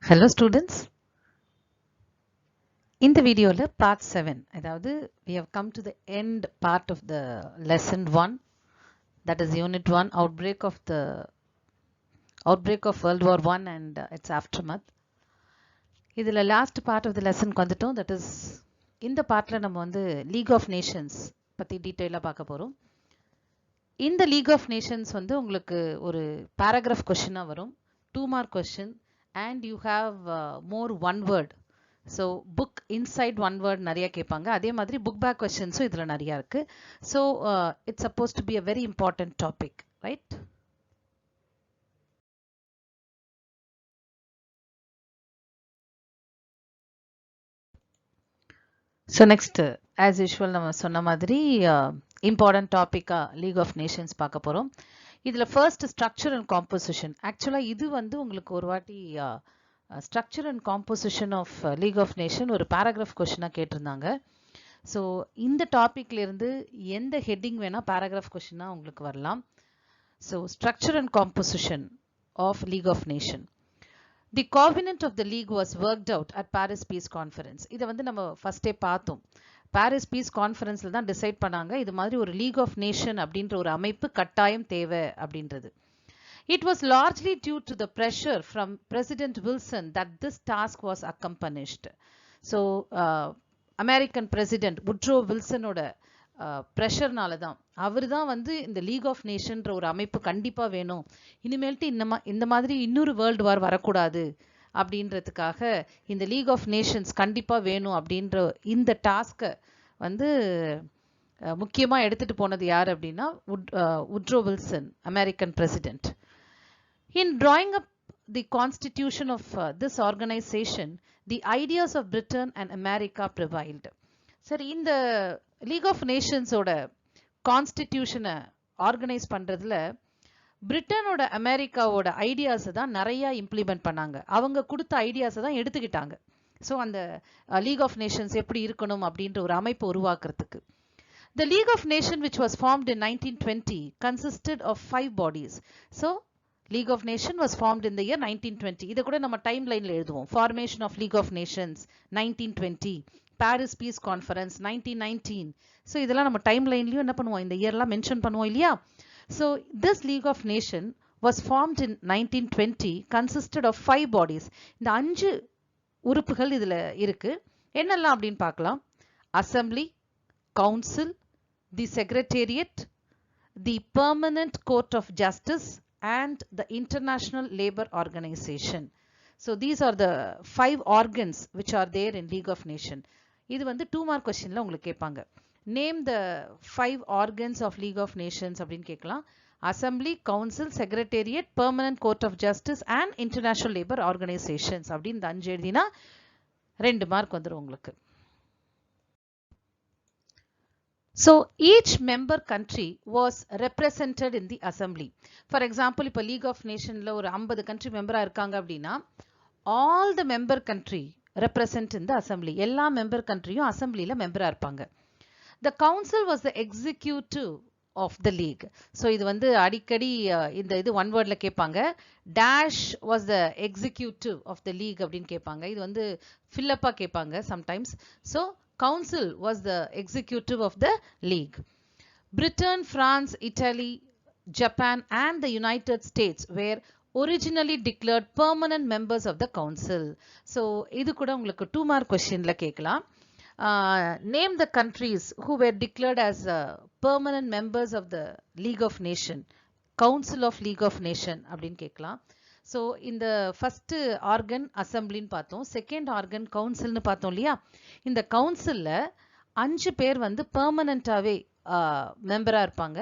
Hello students. In the video part 7 அதாவது we have come to the end part of the lesson 1, that is unit 1, outbreak of World War I and its aftermath. இதுல last part of the lesson வந்துட்டோம். that is இந்த பார்ட்ல நம்ம வந்து League of Nations பத்தி டீடைலா பார்க்க போறோம். இந்த League of Nations வந்து உங்களுக்கு ஒரு paragraph question வரும், 2 mark question, and you have more one word. So book inside one word நிறைய கேட்பாங்க. அதே மாதிரி book back questions இதுல நிறைய இருக்கு. So it's supposed to be a very important topic, right? So next, as usual நம்ம சொன்ன மாதிரி important topic League of Nations பார்க்க போறோம். இதுல first structure and composition. Actually இது வந்து உங்களுக்கு ஒரு வாட்டி structure and composition of League of Nations ஒரு paragraph question கேட்டிருந்தாங்க. ஸோ இந்த டாபிக்ல இருந்து எந்த ஹெட்டிங் வேணா paragraph question உங்களுக்கு வரலாம். So structure and composition of League of Nations. The covenant of the League was worked out at Paris Peace Conference. இதை வந்து நம்ம ஃபர்ஸ்டே பார்த்தோம். பாரிஸ் பீஸ் கான்ஃபரன்ஸ்ல தான் டிசைட் பண்ணாங்க இது மாதிரி ஒரு லீக் ஆஃப் நேஷன் அப்படின்ற ஒரு அமைப்பு கட்டாயம் தேவை அப்படின்றது. It was largely due to the pressure from President Wilson that this task was accomplished. So American president Woodrow வில்சனோட ப்ரெஷர்னால தான் அவர் தான் வந்து இந்த லீக் ஆஃப் நேஷன்ற ஒரு அமைப்பு கண்டிப்பாக வேணும், இனிமேல்ட்டு இந்த மாதிரி இன்னொரு வேர்ல்டு வார் வரக்கூடாது அப்படின்றதுக்காக இந்த லீக் ஆஃப் நேஷன்ஸ் கண்டிப்பாக வேணும் அப்படின்ற இந்த டாஸ்கை வந்து முக்கியமாக எடுத்துகிட்டு போனது யார் அப்படின்னா Woodrow Wilson, American president. In drawing up the constitution of this organization, the ideas of Britain and America prevailed. சரி, இந்த லீக் ஆஃப் நேஷன்ஸோட கான்ஸ்டிடியூஷனை ஆர்கனைஸ் பண்றதுல பிரிட்டனோட அமெரிக்காவோட ஐடியாஸை தான் நிறைய இம்ப்ளிமெண்ட் பண்ணாங்க. அவங்க கொடுத்த ஐடியாஸை தான் எடுத்துக்கிட்டாங்க. ஸோ அந்த லீக் ஆஃப் நேஷன்ஸ் எப்படி இருக்கணும் அப்படின்ற ஒரு அமைப்பு உருவாக்குறதுக்கு. The League of Nations, which was formed in 1920, consisted of 5 bodies. So League of Nations was formed in the year 1920. இதை கூட நம்ம டைம் லைன்ல எழுதுவோம். Formation of League of Nations 1920, Paris Peace Conference 1919. So இதெல்லாம் நம்ம டைம் லைன்லயும் என்ன பண்ணுவோம், இந்த இயர்லாம் மென்ஷன் பண்ணுவோம் இல்லையா. So this League of Nations was formed in 1920, consisted of 5 bodies. இந்த 5 உறுப்புகள் இதுல இருக்கு. என்னெல்லாம் அப்படின்னு பார்க்கலாம். Assembly, Council, the Secretariat, the Permanent Court of Justice, and the International Labour Organization. So these are the 5 organs which are there in League of Nations. இது வந்து 2 mark questionல உங்களுக்கு கேட்பாங்க. Name the 5 organs of League of Nations அப்படின்னு கேட்கலாம். Assembly, Council, Secretariat, Permanent Court of Justice and International Labour Organizations அப்படின்னு இந்த 5 எழுதினா 2 mark வந்துடும் உங்களுக்கு. So each member country was represented in the assembly. For example, இப்போ League of Nations ஒரு 50 country member இருக்காங்க அப்படின்னா all the member country represent in the assembly. எல்லா member countryயும் assemblyல மெம்பரா இருப்பாங்க. The council was the executive of the league. So இது வந்து அடிக்கடி இந்த இது one wordல கேட்பாங்க. Dash was the executive of the league அப்படின்னு கேட்பாங்க. இது வந்து fill up கேட்பாங்க sometimes. So Council was the executive of the League. Britain, France, Italy, Japan and the United States were originally declared permanent members of the Council. So இது கூட உங்களுக்கு 2 mark questionல கேட்கலாம். Name the countries who were declared as permanent members of the League of Nations, Council of League of Nations அப்படின்னு கேட்கலாம். So இந்த first organ அசம்பிளின்னு பார்த்தோம், second organ கவுன்சில்னு பார்த்தோம் இல்லையா. இந்த கவுன்சிலில் 5 பேர் வந்து பெர்மனண்ட்டாகவே மெம்பராக இருப்பாங்க.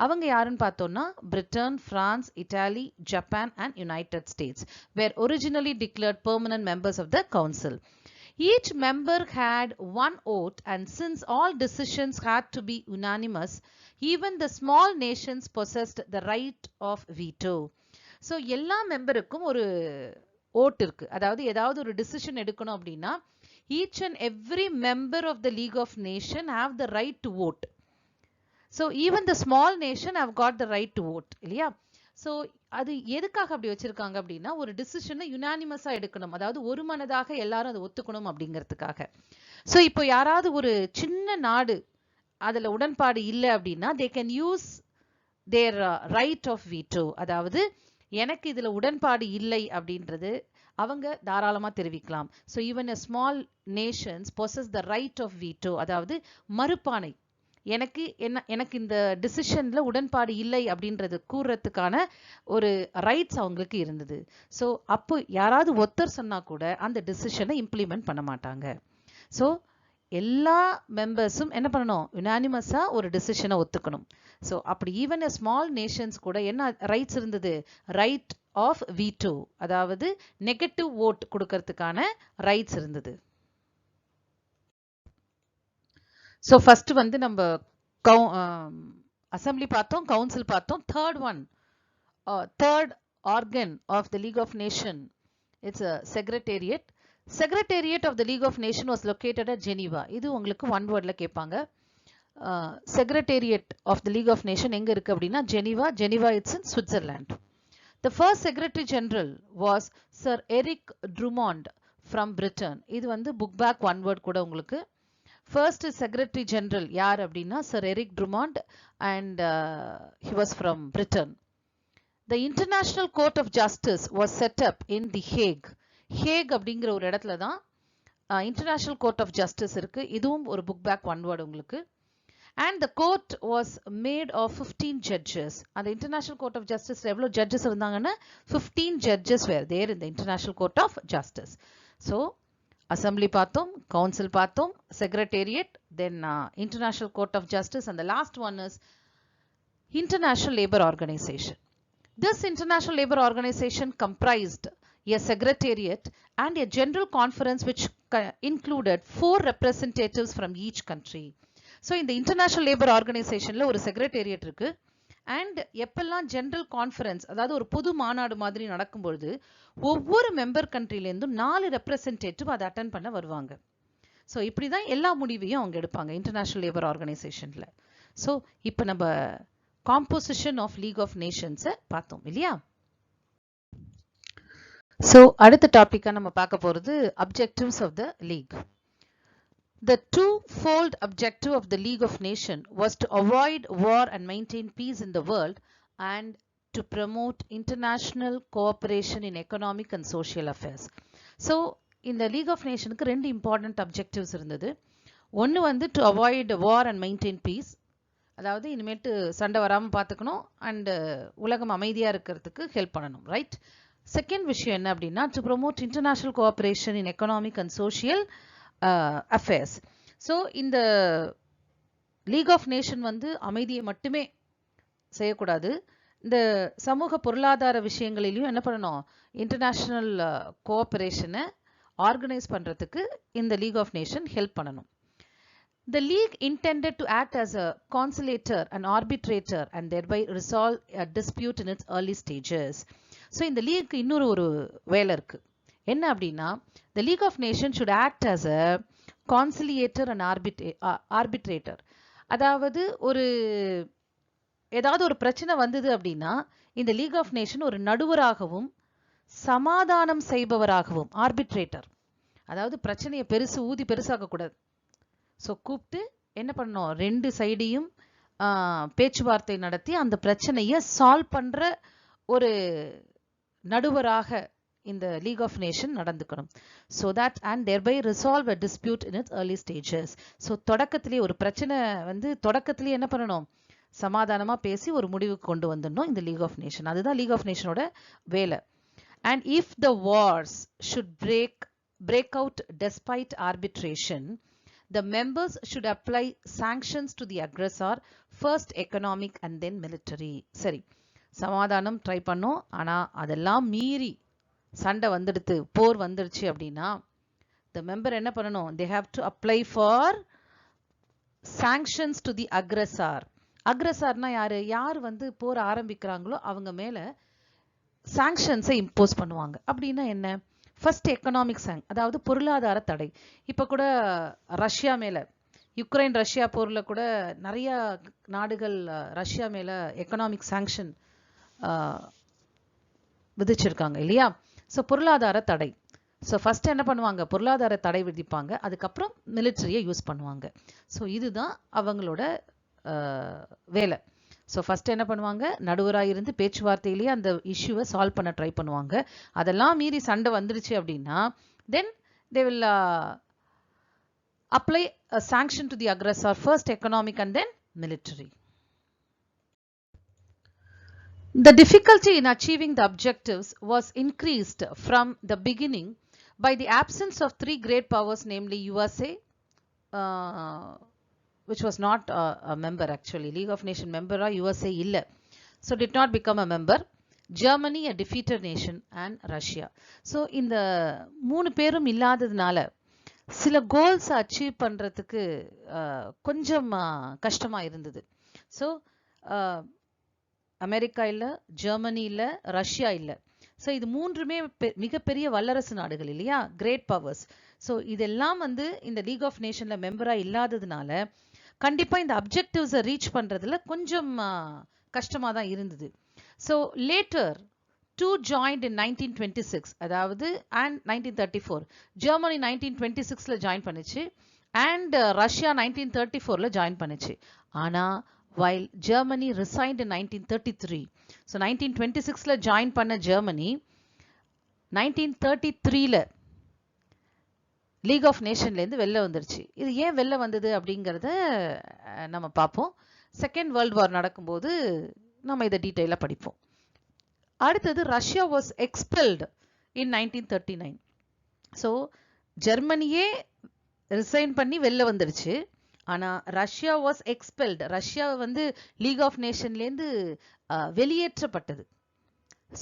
அவங்க யாருன்னு பார்த்தோம்னா Britain, France, Italy, Japan and United States were originally declared permanent members of the council. Each member had one vote, and since all decisions had to be unanimous, even the small nations possessed the right of veto. So எல்லா மெம்பருக்கும் ஒரு vote இருக்கு. அதாவது ஏதாவது ஒரு decision எடுக்கணும் அப்படின்னா each and every member of the League of Nations have the right to vote. So even the small nation have got the right to vote இல்லையா. So அது எதுக்காக அப்படி வச்சிருக்காங்க அப்படின்னா ஒரு டிசிஷனை யுனானிமஸா எடுக்கணும், அதாவது ஒரு மனதாக எல்லாரும் அதை ஒத்துக்கணும் அப்படிங்கிறதுக்காக. ஸோ இப்போ யாராவது ஒரு சின்ன நாடு அதுல உடன்பாடு இல்லை அப்படின்னா they can use their right of veto, அதாவது எனக்கு இதுல உடன்பாடு இல்லை அப்படின்றது அவங்க தாராளமா தெரிவிக்கலாம். So even a small nations possess the right of veto, அதாவது மறுப்பானை. எனக்கு இந்த டிசிஷன்ல உடன்பாடு இல்லை அப்படின்றது கூறத்துக்கான ஒரு ரைட்ஸ் அவங்களுக்கு இருந்தது. ஸோ அப்போ யாராவது ஒருத்தர் சொன்னா கூட அந்த டிசிஷனை இம்ப்ளிமெண்ட் பண்ண மாட்டாங்க. ஸோ எல்லா மெம்பர்ஸும் என்ன பண்ணணும், யுனானிமஸா ஒரு டிசிஷனை ஒத்துக்கணும். ஸோ அப்படி ஈவன் ஸ்மால் நேஷன்ஸ் கூட என்ன ரைட்ஸ் இருந்தது, ரைட் ஆஃப் வீட்டோ, அதாவது நெகட்டிவ் ஓட் கொடுக்கறதுக்கான ரைட்ஸ் இருந்தது. ஸோ ஃபர்ஸ்ட் வந்து நம்ம அசம்பிளி பார்த்தோம், கவுன்சில் பார்த்தோம். Third organ of the league of nation, it's a secretariat. Secretariat of the League of Nations was located at Geneva. இது உங்களுக்கு ஒன் வேர்ட்ல கேட்பாங்க. Secretariat of the League of Nations எங்க இருக்கு அப்படின்னா Geneva it's in Switzerland. The first Secretary General was Sir Eric Drummond from Britain. இது வந்து book back one word கூட உங்களுக்கு. First Secretary General யார் அப்படின்னா Sir Eric Drummond and he was from Britain. The International Court of Justice was set up in The Hague. Hack அப்படிங்கிற ஒரு இடத்துல தான் இன்டர்நேஷனல் கோர்ட் ஆஃப் ஜஸ்டிஸ் இருக்கு. இதுவும் ஒரு புக் பேக் ஒன் வேர்டு உங்களுக்கு. And the court was made of 15 judges. அந்த international court of justice எவ்வளவு ஜட்ஜஸ் இருந்தாங்கன்னா 15 ஜட்ஜஸ் வேர் தேர் இந்த international court of justice. So assembly பார்த்தோம், கவுன்சில் பார்த்தோம், secretariat, then international court of justice, and the last one is international labour organisation. This international labour organisation comprised a secretariat and a general conference which included 4 representatives from each country. So in the International Labour Organization ஒரு secretariat இருக்கு, and எப்பெல்லாம் general conference, அதாவது ஒரு பொது மாநாடு மாதிரி நடக்கும்பொழுது ஒவ்வொரு member கண்ட்ரில இருந்தும் 4 ரெப்ரசன்டேட்டிவ் அதை அட்டென்ட் பண்ண வருவாங்க. ஸோ இப்படி தான் எல்லா முடிவையும் அவங்க எடுப்பாங்க இன்டர்நேஷனல் லேபர் ஆர்கனைசேஷன்ல. ஸோ இப்போ நம்ம காம்போசிஷன் ஆஃப் லீக் ஆஃப் நேஷன்ஸை பார்த்தோம் இல்லையா? So அடுத்த டாபிக்கா நம்ம பார்க்க போறது objectives of the league. The two-fold objective of the League of Nations was to avoid war and maintain peace in the world and to promote international cooperation in economic and social affairs. So இந்த League of Nations ரெண்டு important objectives இருந்தது. ஒன்னு வந்து to avoid war and maintain peace, அதாவது இனிமேட்டு சண்டை வராம பார்த்துக்கணும் அண்ட் உலகம் அமைதியா இருக்கிறதுக்கு ஹெல்ப் பண்ணணும், ரைட்? செகண்ட் விஷயம் என்ன அப்படின்னா to promote international cooperation in economic and social affairs. So இந்த லீக் ஆஃப் நேஷன் வந்து அமைதியை மட்டுமே செய்யக்கூடாது, இந்த சமூக பொருளாதார விஷயங்களிலையும் என்ன பண்ணணும், இன்டர்நேஷனல் கோஆபரேஷனை ஆர்கனைஸ் பண்ணுறதுக்கு இந்த லீக் ஆஃப் நேஷன் ஹெல்ப் பண்ணணும். The league intended to act as a conciliator and arbitrator and thereby resolve a dispute in its early stages. So இந்த லீக் இன்னொரு ஒரு வேலை இருக்கு. என்ன அப்படின்னா the League of Nations should act as a conciliator and arbitrator. அதாவது ஏதாவது ஒரு பிரச்சனை வந்தது அப்படின்னா இந்த லீக் ஆஃப் நேஷன் ஒரு நடுவராகவும் சமாதானம் செய்பவராகவும், ஆர்பிட்ரேட்டர், அதாவது பிரச்சனையை ஊதி பெருசாக்க கூடாது. ஸோ கூப்பிட்டு என்ன பண்ணோம், ரெண்டு சைடையும் பேச்சுவார்த்தை நடத்தி அந்த பிரச்சனையை சால்வ் பண்ற ஒரு நடுவராக இந்த லீக் ஆஃப் நேஷன் நடந்துக்கணும். So that and தேர்பை resolve a dispute in it's early stages. So தொடக்கத்திலேயே ஒரு பிரச்சனை வந்து தொடக்கத்திலேயே என்ன பண்ணணும், சமாதானமா பேசி ஒரு முடிவுக்கு கொண்டு வந்துடணும் இந்த லீக் ஆஃப் நேஷன். அதுதான் லீக் ஆஃப் நேஷனோட வேலை. And if the Wars should break out despite arbitration, the members should apply sanctions to the aggressor, first economic and then military. சரி, சமாதானம் ட்ரை பண்ணோம், ஆனா அதெல்லாம் மீறி சண்டை வந்துடுது, போர் வந்துடுச்சு அப்படின்னா the member என்ன பண்ணணும், they have to apply for sanctions to the aggressor. அக்ரஸார்னா யார் வந்து போர் ஆரம்பிக்கிறாங்களோ அவங்க மேல சாங்ஷன்ஸை இம்போஸ் பண்ணுவாங்க. அப்படின்னா என்ன, ஃபர்ஸ்ட் எக்கனாமிக் அதாவது பொருளாதார தடை. இப்போ கூட ரஷ்யா மேல, யுக்ரைன் ரஷ்யா போர்ல கூட நிறைய நாடுகள் ரஷ்யா மேல எக்கனாமிக் சாங்ஷன் விதிச்சிருக்காங்க இல்லையா. ஸோ பொருளாதார தடை. ஸோ ஃபர்ஸ்ட் என்ன பண்ணுவாங்க, பொருளாதார தடை விதிப்பாங்க, அதுக்கப்புறம் மிலிட்ரியை யூஸ் பண்ணுவாங்க. ஸோ இதுதான் அவங்களோட வேலை. ஸோ ஃபர்ஸ்ட் என்ன பண்ணுவாங்க, நடுவராக இருந்து பேச்சுவார்த்தையிலேயே அந்த இஷ்யூவை சால்வ் பண்ண ட்ரை பண்ணுவாங்க. அதெல்லாம் மீறி சண்டை வந்துருச்சு அப்படின்னா then they will apply a sanction to the aggressor, first economic and then military. The difficulty in achieving the objectives was increased from the beginning by the absence of three great powers, namely USA, which was not a member actually, League of Nations member or USA illa, so did not become a member, Germany a defeated nation, and Russia. So இந்த மூணு பேரும் இல்லாததுனால சில goals achieve பண்ணுறதுக்கு கொஞ்சம் கஷ்டமாக இருந்தது. So America இல்லை, ஜெர்மனி இல்லை, ரஷ்யா இல்லை. ஸோ இது மூன்றுமே மிகப்பெரிய வல்லரசு நாடுகள் இல்லையா, கிரேட் பவர்ஸ். ஸோ இதெல்லாம் வந்து இந்த லீக் ஆஃப் நேஷனில் மெம்பராக இல்லாததுனால கண்டிப்பாக இந்த அப்ஜெக்டிவ்ஸை ரீச் பண்ணுறதுல கொஞ்சம் கஷ்டமாக தான் இருந்தது. So later two joined in 1926, அதாவது and 1934. ஜெர்மனி 1926ல ஜாயின் பண்ணிச்சு and ரஷ்யா 1934ல ஜாயின் பண்ணிச்சு. ஆனா while Germany resigned in 1933, so 1926ல ஜாயின் பண்ண ஜெர்மனி 1933ல லீக் ஆஃப் நேஷன்லேருந்து வெளில வந்துருச்சு. இது ஏன் வெளில வந்தது அப்படிங்கிறத நம்ம பார்ப்போம். செகண்ட் வேர்ல்டு வார் நடக்கும்போது நம்ம இதை டீட்டெயிலாக படிப்போம். அடுத்தது Russia was expelled in 1939. So ஜெர்மனியே ரிசைன் பண்ணி வெளில வந்துடுச்சு. ஆனால் ரஷ்யா வாஸ் எக்ஸ்பெல்டு, ரஷ்யா வந்து லீக் ஆஃப் நேஷன்லேருந்து வெளியேற்றப்பட்டது.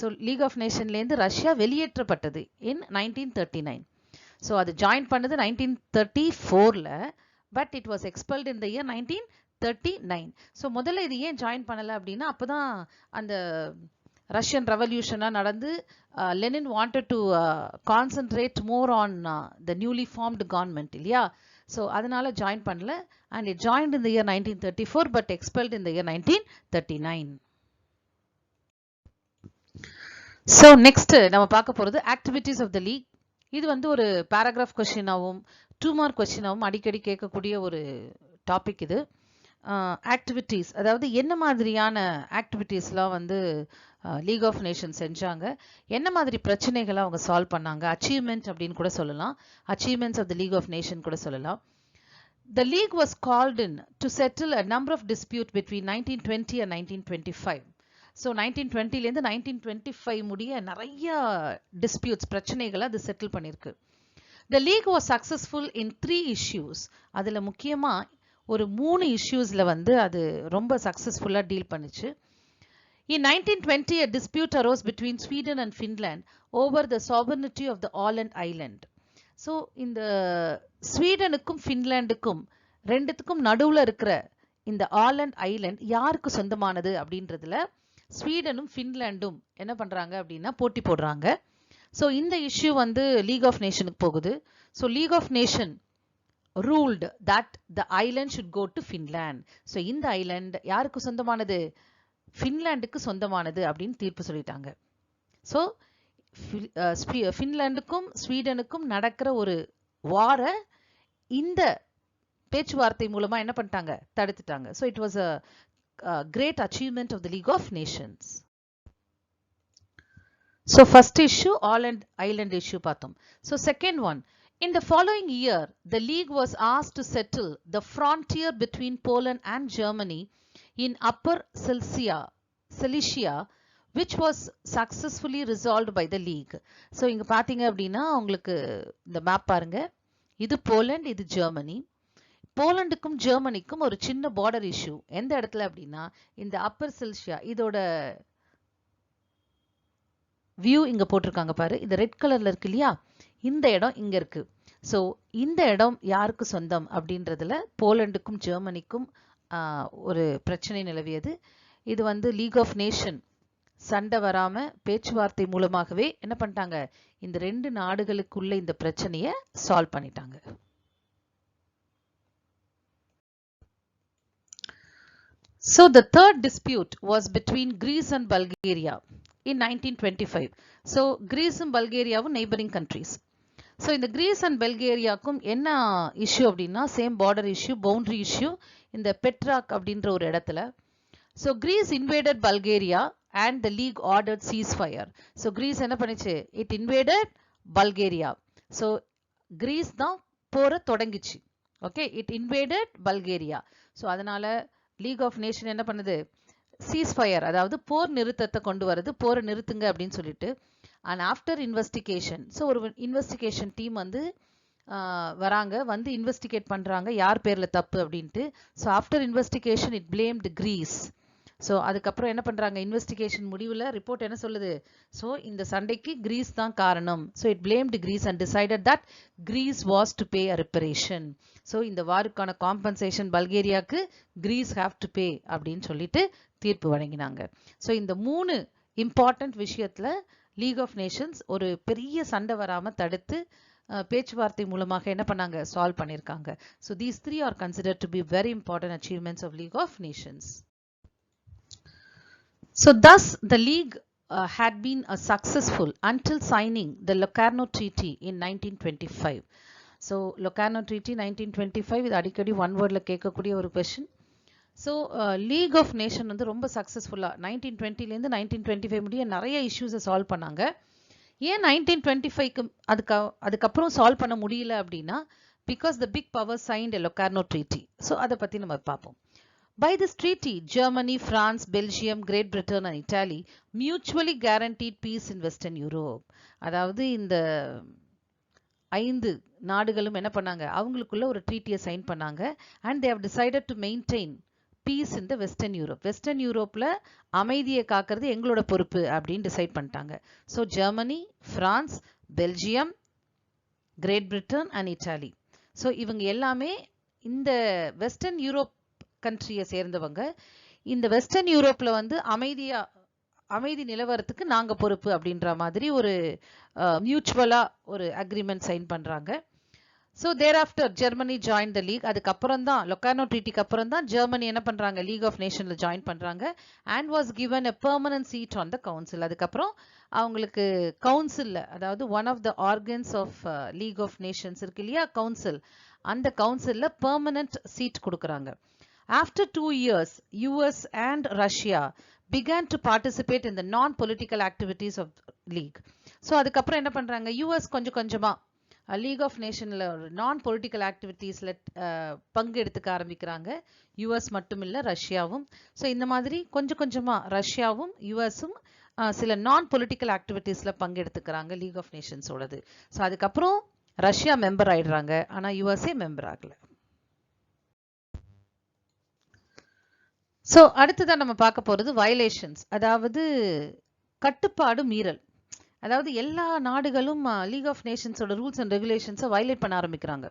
ஸோ லீக் ஆஃப் நேஷன்லேருந்து ரஷ்யா வெளியேற்றப்பட்டது இன் 1939. ஸோ அது ஜாயின் பண்ணது 1934ல், but it was expelled in the year 1939. So முதல்ல இது ஏன் ஜாயின் பண்ணலை அப்படின்னா, அப்போ தான் அந்த ரஷ்யன் ரெவல்யூஷனாக நடந்து Lenin wanted to concentrate more on the newly formed government இல்லையா. ஸோ அதனால ஜாயின் பண்ணல. And it joint in the year 1934 but expelled in the year 1939. So next நம்ம பார்க்க போகிறது ஆக்டிவிட்டீஸ் ஆஃப் த லீக். இது வந்து ஒரு பேராகிராஃப் கொஸ்டினாகவும் 2 மார்க் கொஸ்டினாகவும் அடிக்கடி கேட்கக்கூடிய ஒரு டாபிக் இது. ஆக்டிவிட்டீஸ், அதாவது என்ன மாதிரியான ஆக்டிவிட்டீஸ்லாம் வந்து லீக் ஆஃப் நேஷன் செஞ்சாங்க, என்ன மாதிரி பிரச்சனைகளை அவங்க சால்வ் பண்ணாங்க, அச்சீவ்மெண்ட் அப்படின்னு கூட சொல்லலாம், achievements of the league of nation கூட சொல்லலாம். The league was called in to settle a number of disputes between 1920 and 1925. So 1920லேருந்து 1925 முடிய நிறைய டிஸ்பியூட்ஸ், பிரச்சனைகளை அது செட்டில் பண்ணியிருக்கு. The league was successful in 3 issues. அதில் முக்கியமாக ஒரு 3 இஷ்யூஸில் வந்து அது ரொம்ப சக்ஸஸ்ஃபுல்லாக டீல் பண்ணிச்சு. In 1920, a dispute arose between Sweden and Finland over the sovereignty of the Åland Island. So இந்த ஸ்வீடனுக்கும் ஃபின்லாண்டுக்கும் ரெண்டுத்துக்கும் நடுவில் இருக்கிற இந்த ஆலண்ட் ஐலண்ட் யாருக்கு சொந்தமானது அப்படின்றதுல ஸ்வீடனும் ஃபின்லாண்டும் என்ன பண்ணுறாங்க அப்படின்னா போட்டி போடுறாங்க. ஸோ இந்த இஷ்யூ வந்து லீக் ஆஃப் நேஷனுக்கு போகுது. So league of nation ruled that the island should go to Finland. So இந்த ஐலண்ட் யாருக்கு சொந்தமானது, ஃபின்லாண்டுக்கு சொந்தமானது அப்படின்னு தீர்ப்பு சொல்லிட்டாங்க. ஸோ ஃபின்லாண்டுக்கும் ஸ்வீடனுக்கும் நடக்கிற ஒரு வார இந்த பேச்சுவார்த்தை மூலமா என்ன பண்ணிட்டாங்க, தடுத்துட்டாங்க. So it was a great achievement of the League of Nations. So first issue Åland Island issue பார்த்தோம். So second one, in the following year the league was asked to settle the frontier between Poland and Germany in Upper Silesia, which was successfully resolved by the league. So இங்க பாத்தீங்க அப்படின்னா உங்களுக்கு இந்த map பாருங்க, இது Poland, இது Germany. போலண்டுக்கும் ஜெர்மனிக்கும் ஒரு சின்ன பார்டர் இஷ்யூ எந்த இடத்துல அப்படின்னா இந்த அப்பர் சில்சியா, இதோட வியூ இங்க போட்டிருக்காங்க பாரு, இந்த ரெட் கலர்ல இருக்கு இல்லையா, இந்த இடம் இங்க இருக்கு. ஸோ இந்த இடம் யாருக்கு சொந்தம் அப்படின்றதுல போலண்டுக்கும் ஜெர்மனிக்கும் ஒரு பிரச்சனை நிலவியது. இது வந்து லீக் ஆஃப் நேஷன் சண்டை வராம பேச்சுவார்த்தை மூலமாகவே என்ன பண்ணிட்டாங்க, இந்த 2 நாடுகளுக்குள்ள இந்த பிரச்சனையை சால்வ் பண்ணிட்டாங்க. So the third dispute was between Greece and Bulgaria. in 1925. So கிரீஸும் பல்கேரியாவும் நெய்பரிங் கண்ட்ரீஸ். ஸோ இந்த கிரீஸ் அண்ட் பல்கேரியாவுக்கும் என்ன இஷ்யூ அப்படின்னா same border issue, boundary issue இந்த பெட்ராக் அப்படின்ற ஒரு இடத்துல. So Greece invaded Bulgaria and the league ordered ceasefire. So Greece என்ன பண்ணிச்சு? It invaded Bulgaria. So Greece தான் போரை தொடங்கிச்சு. Okay, it invaded Bulgaria. So அதனால லீக் ஆஃப் நேஷன் என்ன பண்ணுது? சீஸ்ஃபயர், அதாவது போர் நிறுத்தத்தை கொண்டு வருது, போரை நிறுத்துங்க அப்படின்னு சொல்லிட்டு. அண்ட் ஆஃப்டர் இன்வெஸ்டிகேஷன், ஸோ ஒரு இன்வெஸ்டிகேஷன் டீம் வந்து வராங்க, வந்து இன்வெஸ்டிகேட் பண்ணுறாங்க யார் பேரில் தப்பு அப்படின்ட்டு. So after investigation it blamed Greece. ஸோ அதுக்கப்புறம் என்ன பண்ணுறாங்க? இன்வெஸ்டிகேஷன் முடிவில் ரிப்போர்ட் என்ன சொல்லுது? ஸோ இந்த சண்டைக்கு கிரீஸ் தான் காரணம். So it blamed Greece and decided that Greece was to pay a reparation. So இந்த வாருக்கான காம்பன்சேஷன் பல்கேரியாவுக்கு கிரீஸ் ஹாவ் டு பே அப்படின்னு சொல்லிட்டு தீர்ப்பு வழங்கினாங்க. ஸோ இந்த 3 இம்பார்ட்டன்ட் விஷயத்தில் லீக் ஆஃப் நேஷன்ஸ் ஒரு பெரிய சண்டை வராமல் தடுத்து பேச்சுவார்த்தை மூலமாக என்ன பண்ணாங்க? சால்வ் பண்ணியிருக்காங்க. So these 3 are considered to be very important achievements of league of nations. So thus the League had been successful until signing the Locarno Treaty in 1925. So Locarno Treaty 1925 இது அடிக்கடி ஒன் வேர்டில் கேட்கக்கூடிய ஒரு question. So league of nation வந்து ரொம்ப சக்ஸஸ்ஃபுல்லாக 1920லேருந்து 1925 முடிய நிறைய இஷ்யூஸை சால்வ் பண்ணாங்க. ஏன் 1925க்கு அதுக்கப்புறம் சால்வ் பண்ண முடியல அப்படின்னா, because the big power signed a Locarno treaty. So அதை பற்றி நம்ம பார்ப்போம். By this treaty, Germany, France, Belgium, Great Britain and Italy mutually guaranteed peace in Western Europe. அதாவது இந்த 5 நாடுகளும் என்ன பண்ணாங்க? அவங்களுக்குள்ள ஒரு ட்ரீட்டியை சைன் பண்ணாங்க. and they have decided to maintain peace in the Western Europe. Western யூரோப்ல அமைதியை காக்கிறது எங்களோட பொறுப்பு அப்படின்னு டிசைட் பண்ணிட்டாங்க. So Germany, France, Belgium, Great Britain and Italy. So இவங்க எல்லாமே இந்த வெஸ்டர்ன் யூரோப் கண்ட்ரியை சேர்ந்தவங்க. இந்த வெஸ்டர்ன் யூரோப்ல வந்து அமைதி நிலவரத்துக்கு நாங்க பொறுப்பு அப்படின்ற மாதிரி ஒரு மியூச்சுவலா ஒரு அக்ரிமெண்ட் சைன் பண்றாங்க. So thereafter Germany join the league. அதுக்கப்புறம் தான் லொகார்னோ ட்ரீட்டிக்கு அப்புறம் தான் ஜெர்மனி என்ன பண்றாங்க? லீக் ஆஃப் நேஷன்ல ஜாயின் பண்றாங்க and was given a permanent seat on the council. அதுக்கப்புறம் அவங்களுக்கு கவுன்சில்ல, அதாவது one of the organs of league of nations இருக்கு இல்லையா, கவுன்சில், அந்த கவுன்சில்ல பெர்மனன்ட் சீட் கொடுக்குறாங்க. After 2 years, US and Russia began to participate in the non-political activities of League. So அதுக்கப்புறம் என்ன பண்றாங்க? US கொஞ்சம் கொஞ்சமா லீக் ஆஃப் நேஷன்ல நான் பொலிட்டிக்கல் ஆக்டிவிட்டீஸ்ல பங்கு எடுத்துக்க ஆரம்பிக்கிறாங்க. US மட்டும் இல்ல, ரஷ்யாவும். ஸோ இந்த மாதிரி கொஞ்சம் கொஞ்சமா ரஷ்யாவும் யுஎஸும் சில நான் பொலிட்டிக்கல் ஆக்டிவிட்டீஸ்ல பங்கு எடுத்துக்கிறாங்க லீக் ஆஃப் நேஷன்ஸோடது. ஸோ அதுக்கப்புறம் ரஷ்யா மெம்பர் ஆயிடுறாங்க, ஆனா யுஎஸ்ஏ மெம்பர் ஆகல. ஸோ அடுத்ததான் நம்ம பார்க்க போகிறது வயலேஷன்ஸ், அதாவது கட்டுப்பாடு மீறல். அதாவது எல்லா நாடுகளும் லீக் ஆஃப் நேஷன்ஸோட ரூல்ஸ் அண்ட் ரெகுலேஷன்ஸை வயலேட் பண்ண ஆரம்பிக்கிறாங்க.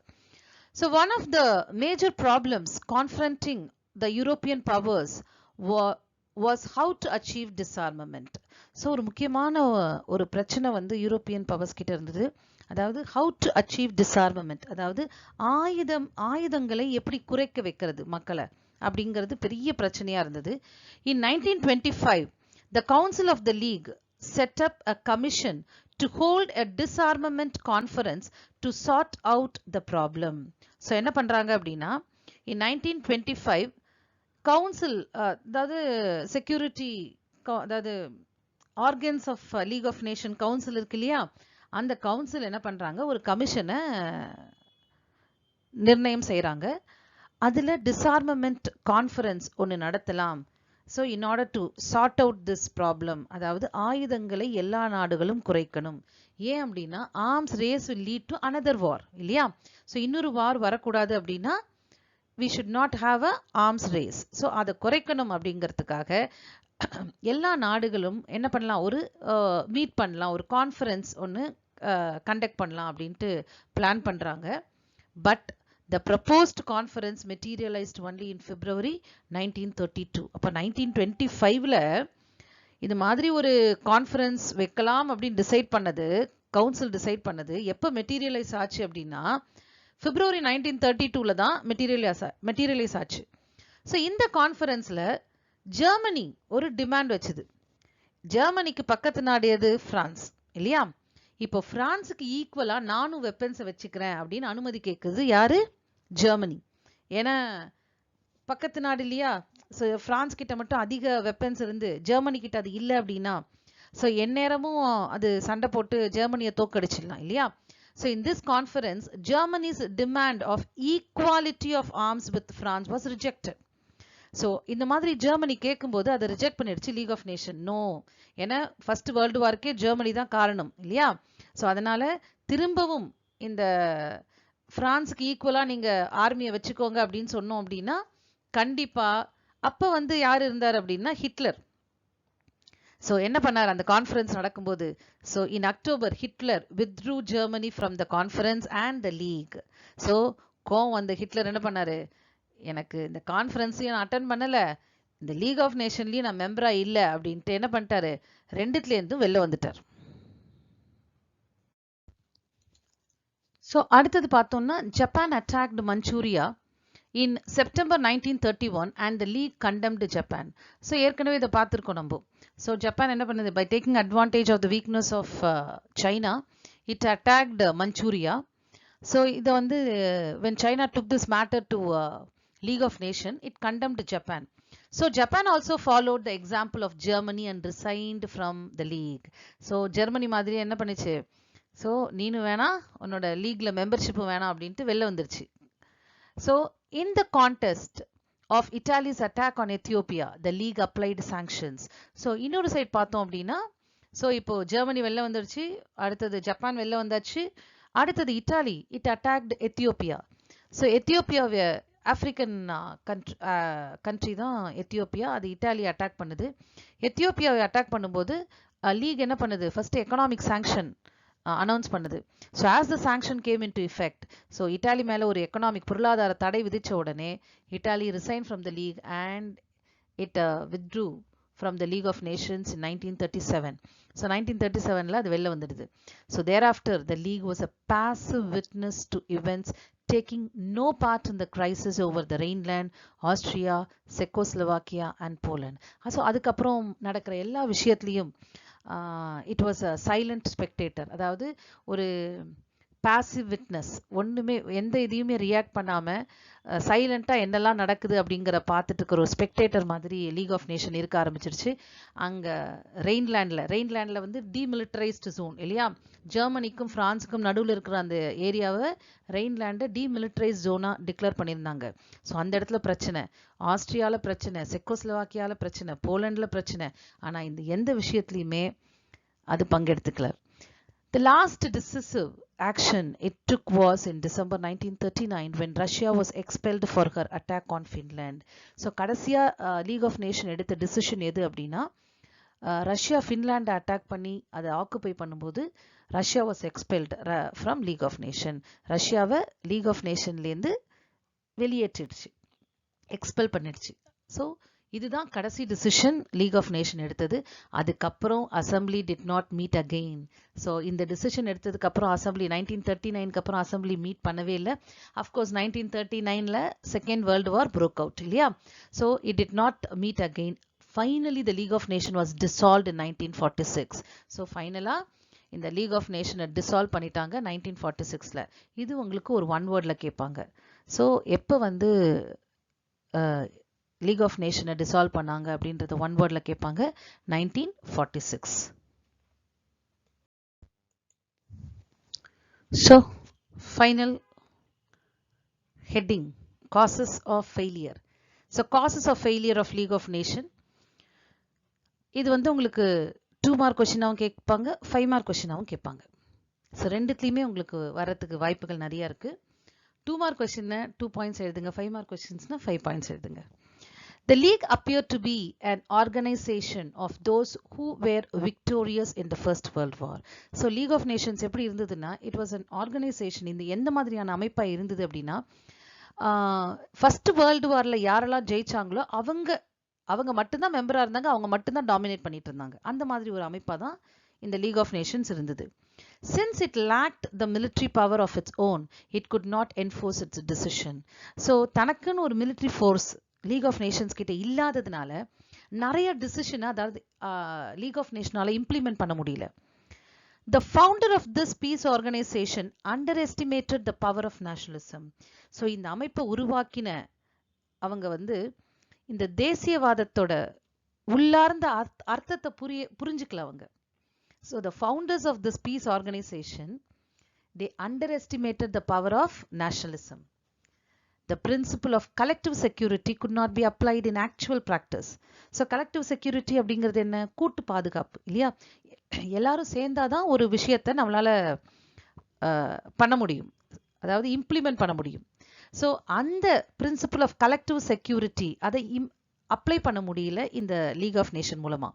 So one of the major problems confronting the European powers was how to achieve disarmament. So ஒரு முக்கியமான ஒரு பிரச்சனை வந்து யூரோப்பியன் பவர்ஸ் கிட்ட இருந்தது. அதாவது ஹவு டு அச்சீவ் டிஸ்ஆர்மமெண்ட், அதாவது ஆயுதங்களை எப்படி குறைக்க வைக்கிறது மக்களை அப்படிங்கிறது பெரிய பிரச்சனையா இருந்தது. In 1925, the Council of the League set up a commission to hold a disarmament conference to sort out the problem. So என்ன பண்றாங்க அப்படின்னா, in 1925 கவுன்சில், அதாவது செக்யூரிட்டி, அதாவது organs of league of nation council இருக்கு இல்லையா, அந்த கவுன்சில் என்ன பண்றாங்க? ஒரு கமிஷனை நிர்ணயம் செய்யறாங்க. அதில் டிஸ்ஆர்மமெண்ட் கான்ஃபரன்ஸ் ஒன்று நடத்தலாம். So in order to sort out this problem, அதாவது ஆயுதங்களை எல்லா நாடுகளும் குறைக்கணும். ஏன் அப்படின்னா arms race will lead to another war இல்லையா. ஸோ இன்னொரு வார் வரக்கூடாது அப்படின்னா we should not have a arms race. So அதை குறைக்கணும் அப்படிங்கிறதுக்காக எல்லா நாடுகளும் என்ன பண்ணலாம்? ஒரு மீட் பண்ணலாம், ஒரு கான்ஃபரன்ஸ் ஒன்று கண்டக்ட் பண்ணலாம் அப்படின்ட்டு பிளான் பண்ணுறாங்க. But the proposed conference materialized only in February 1932. அப்போ 1925ல இது மாதிரி ஒரு கான்ஃபரன்ஸ் வைக்கலாம் அப்படின்னு டிசைட் பண்ணது, கவுன்சில் டிசைட் பண்ணது. எப்போ மெட்டீரியலைஸ் ஆச்சு அப்படின்னா February 1932ல தான் மெட்டீரியலைஸ் ஆச்சு. ஸோ இந்த கான்ஃபரன்ஸில் ஜெர்மனி ஒரு டிமாண்ட் வச்சுது. ஜெர்மனிக்கு பக்கத்து நாடு எது? பிரான்ஸ் இல்லையா? இப்போ பிரான்ஸுக்கு ஈக்குவலா நானும் வெப்பன்ஸை வச்சுக்கிறேன் அப்படின்னு அனுமதி கேட்குது யாரு? ஜெர்மனி. ஏன்னா பக்கத்து நாடு இல்லையா? ஸோ பிரான்ஸ் கிட்ட மட்டும் அதிக வெப்பன்ஸ் இருந்து ஜெர்மனி கிட்ட அது இல்லை அப்படின்னா ஸோ எந்நேரமும் அது சண்டை போட்டு ஜெர்மனியை தோக்கடிச்சிடலாம் இல்லையா? So in this conference, Germany's demand of equality of arms with France was rejected. So இந்த மாதிரி ஜெர்மனி கேட்கும்போது அதை ரிஜெக்ட் பண்ணிடுச்சு லீக் ஆஃப் நேஷன். நோ, ஏன்னா ஃபர்ஸ்ட் வேர்ல்டு வார்க்கே ஜெர்மனி தான் காரணம் இல்லையா? ஸோ அதனால திரும்பவும் இந்த பிரான்ஸுக்கு ஈக்குவலாக நீங்கள் ஆர்மியை வச்சுக்கோங்க அப்படின்னு சொன்னோம் அப்படின்னா கண்டிப்பாக அப்போ வந்து யார் இருந்தார் அப்படின்னா ஹிட்லர். ஸோ என்ன பண்ணார் அந்த கான்ஃபரன்ஸ் நடக்கும்போது? So in October Hitler withdrew Germany from the conference and the league. So கோவம் அந்த ஹிட்லர் என்ன பண்ணாரு? எனக்கு இந்த கான்ஃபரன்ஸையும் நான் அட்டன் பண்ணலை, இந்த லீக் ஆஃப் நேஷன்லையும் நான் மெம்பராக இல்லை அப்படின்ட்டு என்ன பண்ணிட்டாரு? ரெண்டுத்துலேருந்தும் வெளில வந்துட்டார். ஸோ அடுத்தது பார்த்தோம்னா Japan attacked Manchuria in September 1931 and the league condemned Japan. So ஏற்கனவே இதை பார்த்துருக்கோம் நம்ம. ஸோ ஜப்பான் என்ன பண்ணுது? by taking advantage of the weakness of China, it attacked Manchuria. So இதை வந்து when China took this matter to League of Nations, it condemned Japan. So Japan also followed the example of Germany and resigned from the league. So Germany மாதிரி என்ன பண்ணுச்சு? So நீனு வேணாம், உன்னோட லீக்ல மெம்பர்ஷிப்பும் வேணாம் அப்படின்ட்டு வெளில வந்துருச்சு. So in the contest of Italy's attack on Ethiopia, the league applied sanctions. So இன்னொரு சைட் பார்த்தோம் அப்படின்னா ஸோ இப்போ ஜெர்மனி வெளில வந்துருச்சு, அடுத்தது ஜப்பான் வெளில வந்தாச்சு, அடுத்தது Italy it attacked Ethiopia. So எத்தியோப்பியாவை ஆப்பிரிக்கன் கண்ட்ரி தான் எத்தியோப்பியா, அது இட்டாலி அட்டாக் பண்ணுது. எத்தியோப்பியாவை அட்டாக் பண்ணும்போது லீக் என்ன பண்ணுது? ஃபர்ஸ்ட் எக்கனாமிக் சாங்ஷன் அனௌன்ஸ் பண்ணுது. So as the sanction came in to effect, so Italy மேலே ஒரு எக்கனாமிக் பொருளாதார தடை விதிச்ச உடனே Italy resign from the league and it withdrew from the league of nations in 1937. So 1937 அது வெளில வந்துடுது. So thereafter the league was a passive witness to events taking no part in the crisis over the Rhineland, Austria, Czechoslovakia and Poland. So அதுக்கப்புறம் நடக்கிற எல்லா விஷயத்துலையும் it was a silent spectator, அதாவது ஒரு passive witness, ஒன்றுமே எந்த இதையுமே react பண்ணாமல் சைலண்ட்டாக என்னெல்லாம் நடக்குது அப்படிங்கிற பார்த்துட்டு இருக்கிற ஒரு ஸ்பெக்டேட்டர் மாதிரி லீக் ஆஃப் நேஷன் இருக்க ஆரம்பிச்சிருச்சு. அங்கே ரெயின்லேண்டில் வந்து டீமிலிட்டரைஸ்டு ஜோன் இல்லையா? ஜெர்மனிக்கும் ஃப்ரான்ஸுக்கும் நடுவில் இருக்கிற அந்த ஏரியாவை ரெயின்லேண்டை டீமிலிட்டரைஸ்ட் ஜோனாக டிக்ளேர் பண்ணியிருந்தாங்க. ஸோ அந்த இடத்துல பிரச்சனை, ஆஸ்திரியாவில் பிரச்சனை, செக்கோஸ்லோவாக்கியாவில் பிரச்சனை, போலண்டில் பிரச்சனை. ஆனால் இந்த எந்த விஷயத்துலையுமே அது பங்கெடுத்துக்கல. The last decisive action it took was in December 1939 when Russia was expelled for her attack on Finland. So கடைசியா League of Nations எடுத்த decision எது அப்படின்னா ரஷ்யா ஃபின்லாண்டை அட்டாக் பண்ணி அதை ஆக்குபை பண்ணும்போது Russia was expelled from league of nation. ரஷ்யாவை league of நேஷன்லேருந்து வெளியேற்றிடுச்சு, எக்ஸ்பெல் பண்ணிடுச்சு. ஸோ இதுதான் கடைசி டிசிஷன் லீக் ஆஃப் நேஷன் எடுத்தது. அதுக்கப்புறம் assembly did not meet again. So இந்த டிசிஷன் எடுத்ததுக்கு அப்புறம் அசம்பிளி 1939 அப்புறம் அசம்பிளி மீட் பண்ணவே இல்லை. Of course 1939 second world war broke out இல்லையா? So it did not meet again. Finally the league of nation was dissolved in 1946. So ஃபைனலாக இந்த league of நேஷனை dissolve பண்ணிட்டாங்க 1946. இது உங்களுக்கு ஒரு ஒன் வேர்டில் கேட்பாங்க. ஸோ எப்போ வந்து லீக் ஆஃப் நேஷனை டிசால்வ் பண்ணாங்க அப்படின்றத ஒன் வேர்டில் கேட்பாங்க, 1946. So final heading, causes of failure. So causes of failure of league of nation, இது வந்து உங்களுக்கு 2 மார்க் கொஸ்டினாகவும் கேட்பாங்க, 5 மார்க் கொஸ்டினாகவும் கேட்பாங்க. ஸோ ரெண்டுத்துலேயுமே உங்களுக்கு வரத்துக்கு வாய்ப்புகள் நிறையா இருக்குது. 2 மார்க் கொஸ்டின்னா 2 பாயிண்ட்ஸ் எழுதுங்க, 5 மார்க் கொஸ்டின்ஸ்னா 5 பாயிண்ட்ஸ் எழுதுங்க. The league appeared to be an organization of those who were victorious in the First World War. So League of Nations எப்படி இருந்ததுன்னா, it was an organization. இந்த எந்த மாதிரியான அமைப்பா இருந்தது அப்படின்னா, ஃபர்ஸ்ட் வேர்ல்டு வார்ல யாரெல்லாம் ஜெயிச்சாங்களோ அவங்க மட்டும்தான் மெம்பரா இருந்தாங்க, அவங்க மட்டும்தான் டாமினேட் பண்ணிட்டு இருந்தாங்க. அந்த மாதிரி ஒரு அமைப்பா தான் இந்த லீக் ஆஃப் நேஷன்ஸ் இருந்தது. Since it lacked the military power of its own, it could not enforce its decision. So தனக்குன்னு ஒரு military force league of nations கிட்ட இல்லாததுனால நிறைய டிசிஷனை அதாவது லீக் ஆஃப் நேஷனால இம்ப்ளிமெண்ட் பண்ண முடியல. The founder of this peace organization underestimated the power of nationalism. So இந்த அமைப்பை உருவாக்கின அவங்க வந்து இந்த தேசியவாதத்தோட உள்ளார்ந்த அர்த்தத்தை புரிஞ்சுக்கல அவங்க. So the founders of this peace organization, they underestimated the power of nationalism. The principle of collective security could not be applied in actual practice. So collective security அப்படிங்கிறது என்ன? கூட்டு பாதுகாப்பு இல்லையா? எல்லாரும் சேர்ந்தாதான் ஒரு விஷயத்தை நம்மளால பண்ண முடியும், அதாவது இம்ப்ளிமெண்ட் பண்ண முடியும். ஸோ அந்த பிரின்சிபல் ஆஃப் கலெக்டிவ் செக்யூரிட்டி அதை அப்ளை பண்ண முடியல இந்த லீக் ஆஃப் நேஷன் மூலமா.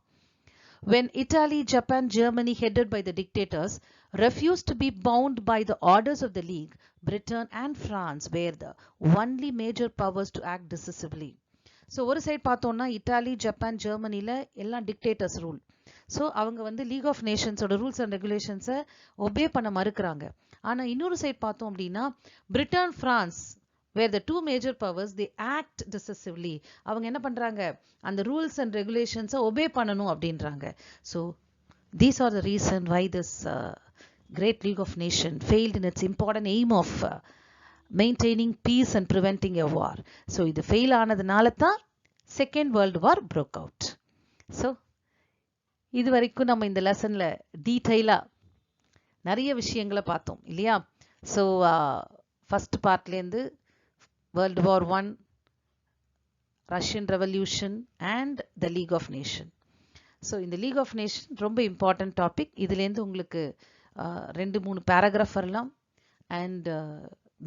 When Italy, Japan, Germany, headed by the dictators, refused to be bound by the orders of the League, Britain and France were the only major powers to act decisively. So ஒரு side பார்த்தோம்னா Italy, Japan, ஜெர்மனியில் எல்லாம் dictators rule. So அவங்க வந்து league of நேஷன்ஸோட rules and ரெகுலேஷன்ஸை obey பண்ண மறுக்கிறாங்க. ஆனால் இன்னொரு சைட் பார்த்தோம் அப்படின்னா Britain, France where the two major powers, they act decisively. அவங்க என்ன பண்றாங்க? அந்த ரூல்ஸ் அண்ட் ரெகுலேஷன்ஸை ஒபே பண்ணணும் அப்படின்றாங்க. So these are the reason why this great League of Nations failed in its important aim of maintaining peace and preventing a war. So இது fail ஆனதுனால தான் செகண்ட் வேர்ல்டு வார் broke out. ஸோ இது வரைக்கும் நம்ம இந்த லெசன்ல டீட்டெயிலா நிறைய விஷயங்களை பார்த்தோம் இல்லையா? ஸோ ஃபர்ஸ்ட் பார்ட்லேருந்து World War I, Russian Revolution and the League of Nations. So இந்த லீக் ஆஃப் நேஷன் ரொம்ப இம்பார்ட்டன்ட் டாபிக். இதுலேருந்து உங்களுக்கு 2-3 பேராகிராஃப் வரலாம் and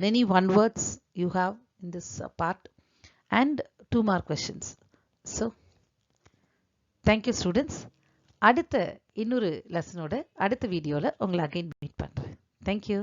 many one words you have in this part and 2 more questions. So thank you students. அடுத்த இன்னொரு லெசனோட அடுத்த வீடியோவில் உங்களை அகைன் மீட் பண்ணுறேன். Thank you.